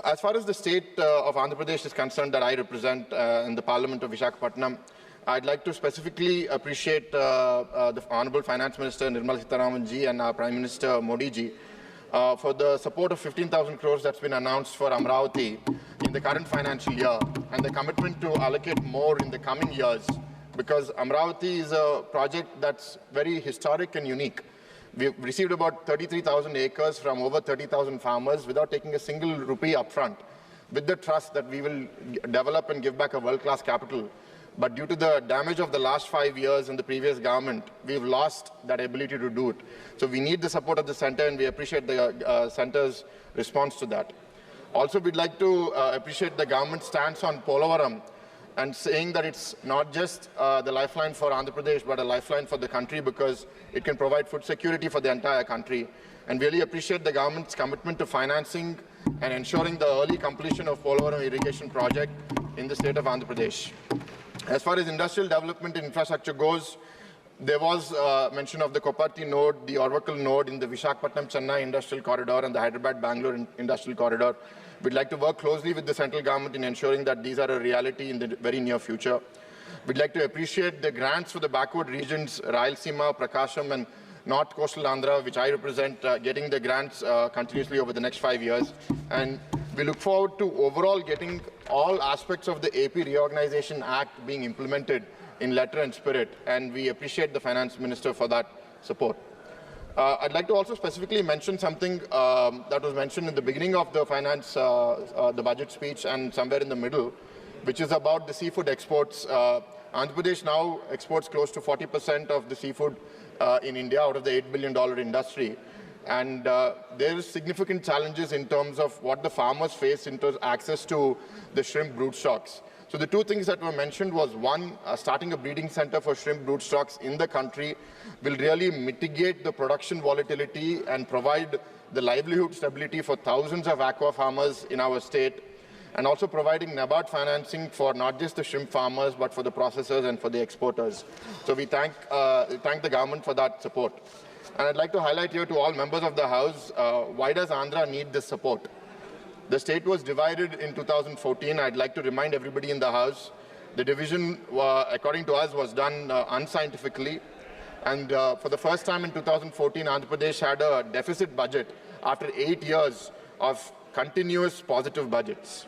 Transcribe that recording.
As far as the state of Andhra Pradesh is concerned that I represent in the Parliament of Visakhapatnam, I'd like to specifically appreciate the Honorable Finance Minister Nirmala Sitharaman ji and our Prime Minister Modi ji for the support of 15,000 crores that's been announced for Amaravati in the current financial year and the commitment to allocate more in the coming years, because Amaravati is a project that's very historic and unique. We've received about 33,000 acres from over 30,000 farmers without taking a single rupee upfront, with the trust that we will develop and give back a world-class capital. But due to the damage of the last 5 years in the previous government, we've lost that ability to do it. So we need the support of the centre, and we appreciate the centre's response to that. Also, we'd like to appreciate the government's stance on Polavaram, and saying that it's not just the lifeline for Andhra Pradesh, but a lifeline for the country, because it can provide food security for the entire country. And really appreciate the government's commitment to financing and ensuring the early completion of Polavaram irrigation project in the state of Andhra Pradesh. As far as industrial development and infrastructure goes, there was mention of the Koparthi node, the Orvakkal node in the Visakhapatnam-Chennai industrial corridor and the Hyderabad-Bangalore industrial corridor. We'd like to work closely with the central government in ensuring that these are a reality in the very near future. We'd like to appreciate the grants for the backward regions, Rayalaseema, Prakasham and North Coastal Andhra, which I represent, getting the grants continuously over the next 5 years. And we look forward to overall getting all aspects of the AP Reorganization Act being implemented in letter and spirit, and we appreciate the Finance Minister for that support. I'd like to also specifically mention something that was mentioned in the beginning of the the budget speech and somewhere in the middle, which is about the seafood exports. Andhra Pradesh now exports close to 40% of the seafood in India out of the $8 billion industry. And there is significant challenges in terms of what the farmers face in terms of access to the shrimp broodstocks. So the two things that were mentioned was, one, starting a breeding center for shrimp broodstocks in the country will really mitigate the production volatility and provide the livelihood stability for thousands of aqua farmers in our state, and also providing NABARD financing for not just the shrimp farmers, but for the processors and for the exporters. So we thank the government for that support. And I'd like to highlight here to all members of the House, why does Andhra need this support? The state was divided in 2014. I'd like to remind everybody in the House, the division, according to us, was done unscientifically. And for the first time in 2014, Andhra Pradesh had a deficit budget after 8 years of continuous positive budgets.